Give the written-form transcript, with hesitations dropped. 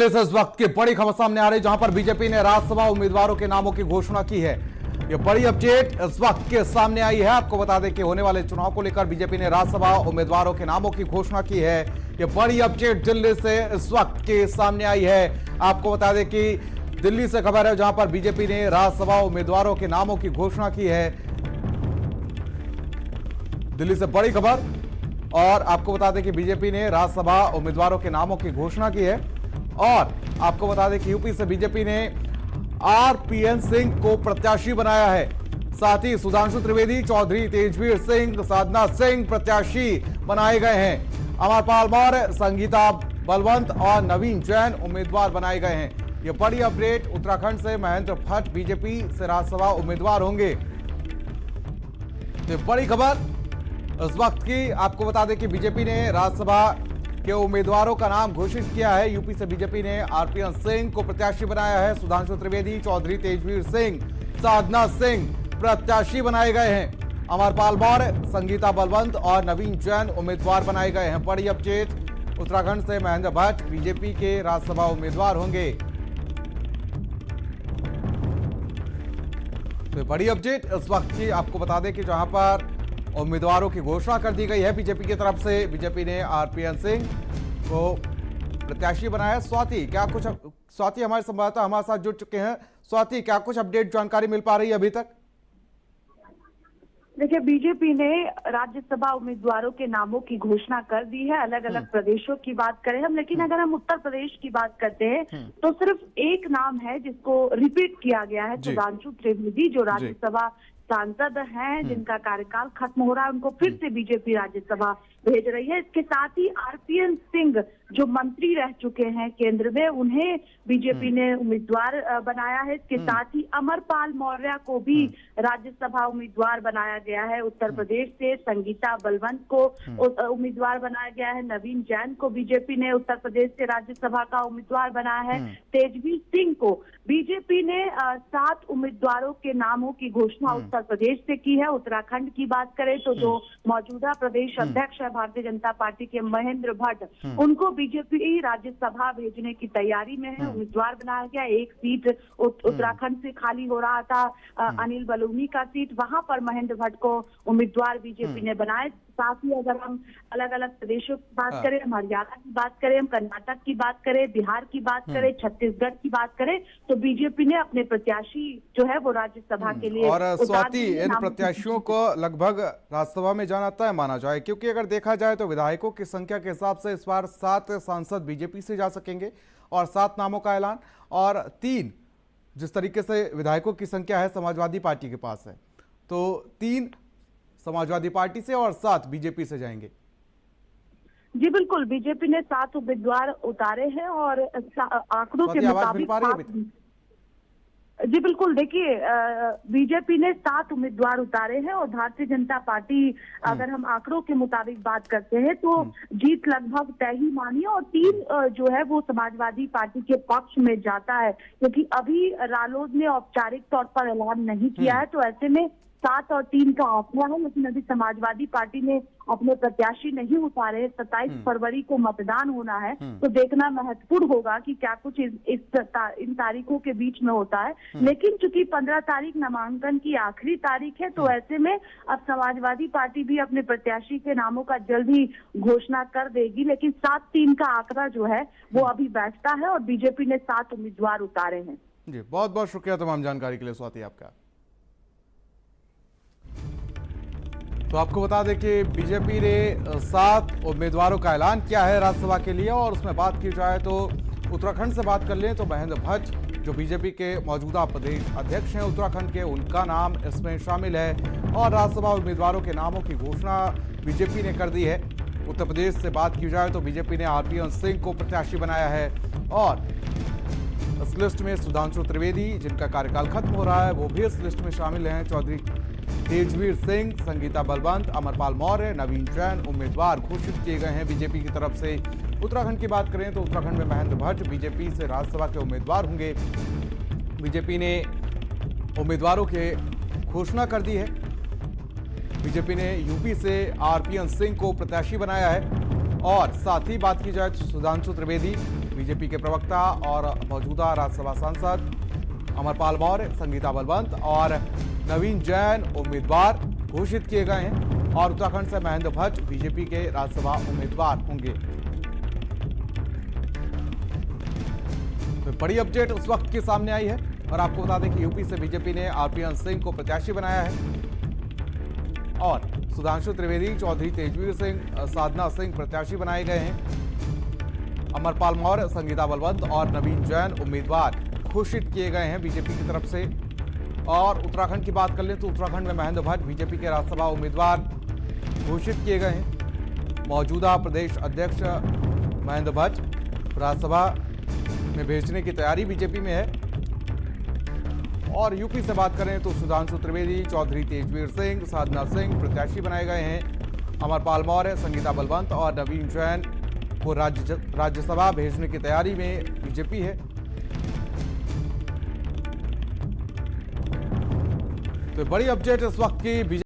दिल्ली से इस वक्त की बड़ी खबर सामने आ रही, जहां पर बीजेपी ने राज्यसभा उम्मीदवारों के नामों की घोषणा की है। ये बड़ी अपडेट इस वक्त के सामने आई है। आपको बता दें कि होने वाले चुनाव को लेकर बीजेपी ने राज्यसभा उम्मीदवारों के नामों की घोषणा की है। ये बड़ी अपडेट दिल्ली से इस वक्त के सामने आई है। आपको बता दें कि दिल्ली से खबर है, जहां पर बीजेपी ने राज्यसभा उम्मीदवारों के नामों की घोषणा की है। दिल्ली से बड़ी खबर, और आपको बता दें कि बीजेपी ने राज्यसभा उम्मीदवारों के नामों की घोषणा की है। और आपको बता दें कि यूपी से बीजेपी ने आरपीएन सिंह को प्रत्याशी बनाया है। साथ ही सुधांशु त्रिवेदी, चौधरी तेजवीर सिंह, साधना सिंह प्रत्याशी बनाए गए हैं। अमरपाल मौर्य, संगीता बलवंत और नवीन जैन उम्मीदवार बनाए गए हैं। यह बड़ी अपडेट। उत्तराखंड से महेंद्र भट्ट बीजेपी से राज्यसभा उम्मीदवार होंगे। तो बड़ी खबर इस वक्त की। आपको बता दें कि बीजेपी ने राज्यसभा के उम्मीदवारों का नाम घोषित किया है। यूपी से बीजेपी ने आरपीएन सिंह को प्रत्याशी बनाया है। सुधांशु त्रिवेदी, चौधरी तेजवीर सिंह, साधना सिंह प्रत्याशी बनाए गए हैं। अमरपाल मौर्य, संगीता बलवंत और नवीन जैन उम्मीदवार बनाए गए हैं। बड़ी अपडेट। उत्तराखंड से महेंद्र भट्ट बीजेपी के राज्यसभा उम्मीदवार होंगे। तो बड़ी अपडेट इस वक्त की। आपको बता दें कि जहां पर उम्मीदवारों की घोषणा कर दी गई है बीजेपी की तरफ से। बीजेपी ने आरपीएन सिंह को प्रत्याशी बनाया। स्वाति, स्वाति हमारे संवाददाता हमारे साथ जुड़ चुके हैं। स्वाति, क्या कुछ अपडेट जानकारी मिल पा रही है अभी तक? देखिए, बीजेपी ने राज्यसभा उम्मीदवारों के नामों की घोषणा कर दी है। अलग अलग प्रदेशों की बात करें हम, लेकिन अगर हम उत्तर प्रदेश की बात करते हैं तो सिर्फ एक नाम है जिसको रिपीट किया गया है, सुधांशु त्रिवेदी, जो राज्यसभा सांसद हैं, जिनका कार्यकाल खत्म हो रहा है, उनको फिर से बीजेपी राज्यसभा भेज रही है। इसके साथ ही आरपीएन सिंह, जो मंत्री रह चुके हैं केंद्र में, उन्हें बीजेपी ने उम्मीदवार बनाया है। इसके साथ ही अमरपाल मौर्य को भी राज्यसभा उम्मीदवार बनाया गया है। उत्तर प्रदेश से संगीता बलवंत को उम्मीदवार बनाया गया है। नवीन जैन को बीजेपी ने उत्तर प्रदेश से राज्यसभा का उम्मीदवार बनाया है। तेजवीर सिंह को बीजेपी ने 7 उम्मीदवारों के नामों की घोषणा उत्तर प्रदेश से की है। उत्तराखंड की बात करें तो जो मौजूदा प्रदेश अध्यक्ष है भारतीय जनता पार्टी के महेंद्र भट्ट, उनको बीजेपी राज्यसभा भेजने की तैयारी में है। उम्मीदवार बनाया गया। एक सीट उत्तराखंड से खाली हो रहा था, अनिल बलूनी का सीट, वहां पर महेंद्र भट्ट को उम्मीदवार बीजेपी ने बनाए। साथ ही अगर हम अलग अलग प्रदेशों की बात करें, हम हरियाणा की बात करें, हम कर्नाटक की बात करें, बिहार की बात करें, छत्तीसगढ़ की बात करें, तो बीजेपी ने अपने प्रत्याशी जो है वो राज्यसभा के लिए। और स्वाति, इन प्रत्याशियों को लगभग राज्यसभा में जाना तय माना जाए, क्योंकि अगर देखा जाए तो विधायकों की संख्या के हिसाब से इस बार 7 सांसद बीजेपी से जा सकेंगे और 7 नामों का ऐलान, और 3 जिस तरीके से विधायकों की संख्या है समाजवादी पार्टी के पास है, तो 3 समाजवादी पार्टी से और 7 बीजेपी से जाएंगे। जी बिल्कुल, बीजेपी ने 7 उम्मीदवार उतारे हैं और आंकड़ों के मुताबिक जी बिल्कुल, देखिए बीजेपी ने 7 उम्मीदवार उतारे हैं और भारतीय जनता पार्टी, अगर हम आंकड़ों के मुताबिक बात करते हैं तो जीत लगभग तय ही मानिए। और 3 जो है वो समाजवादी पार्टी के पक्ष में जाता है, क्योंकि अभी रालोद ने औपचारिक तौर पर ऐलान नहीं किया है। तो ऐसे में 7 और 3 का आंकड़ा है, लेकिन अभी समाजवादी पार्टी ने अपने प्रत्याशी नहीं उतारे। 27 फरवरी को मतदान होना है, तो देखना महत्वपूर्ण होगा कि क्या कुछ इन तारीखों के बीच में होता है। लेकिन चूंकि 15 तारीख नामांकन की आखिरी तारीख है, तो ऐसे में अब समाजवादी पार्टी भी अपने प्रत्याशी के नामों का जल्द ही घोषणा कर देगी। लेकिन 7-3 का आंकड़ा जो है वो अभी बैठता है और बीजेपी ने 7 उम्मीदवार उतारे हैं। जी, बहुत बहुत शुक्रिया तमाम जानकारी के लिए स्वाति आपका। तो आपको बता दें कि बीजेपी ने 7 उम्मीदवारों का ऐलान किया है राज्यसभा के लिए। और उसमें बात की जाए तो उत्तराखंड से बात कर लें तो महेंद्र भट्ट, जो बीजेपी के मौजूदा प्रदेश अध्यक्ष हैं उत्तराखंड के, उनका नाम इसमें शामिल है। और राज्यसभा उम्मीदवारों के नामों की घोषणा बीजेपी ने कर दी है। उत्तर प्रदेश से बात की जाए तो बीजेपी ने आरपीएन सिंह को प्रत्याशी बनाया है। और इस लिस्ट में सुधांशु त्रिवेदी, जिनका कार्यकाल खत्म हो रहा है, वो भी इस लिस्ट में शामिल हैं। चौधरी तेजवीर सिंह, संगीता बलवंत, अमरपाल मौर्य, नवीन जैन उम्मीदवार घोषित किए गए हैं बीजेपी की तरफ से। उत्तराखंड की बात करें तो उत्तराखंड में महेंद्र भट्ट बीजेपी से राज्यसभा के उम्मीदवार होंगे। बीजेपी ने उम्मीदवारों की घोषणा कर दी है। बीजेपी ने यूपी से आरपीएन सिंह को प्रत्याशी बनाया है। और साथ ही बात की जाए तो सुधांशु त्रिवेदी बीजेपी के प्रवक्ता और मौजूदा राज्यसभा सांसद अमरपाल मौर्य, संगीता बलवंत और नवीन जैन उम्मीदवार घोषित किए गए हैं और उत्तराखंड से महेंद्र भट्ट बीजेपी के राज्यसभा उम्मीदवार होंगे। तो बड़ी अपडेट उस वक्त के सामने आई है और आपको बता दें कि यूपी से बीजेपी ने आरपीएन सिंह को प्रत्याशी बनाया है और सुधांशु त्रिवेदी, चौधरी तेजवीर सिंह, साधना सिंह प्रत्याशी बनाए गए हैं। अमरपाल मौर्य, संगीता बलवंत और नवीन जैन उम्मीदवार घोषित किए गए हैं बीजेपी की तरफ से। और उत्तराखंड की बात कर लें तो उत्तराखंड में महेंद्र भट्ट बीजेपी के राज्यसभा उम्मीदवार घोषित किए गए हैं। मौजूदा प्रदेश अध्यक्ष महेंद्र भट्ट राज्यसभा में भेजने की तैयारी बीजेपी में है। और यूपी से बात करें तो सुधांशु त्रिवेदी, चौधरी तेजवीर सिंह, साधना सिंह प्रत्याशी बनाए गए हैं। अमरपाल मौर्य, संगीता बलवंत और नवीन जैन को राज्यसभा भेजने की तैयारी में बीजेपी है। तो बड़ी अपडेट इस वक्त की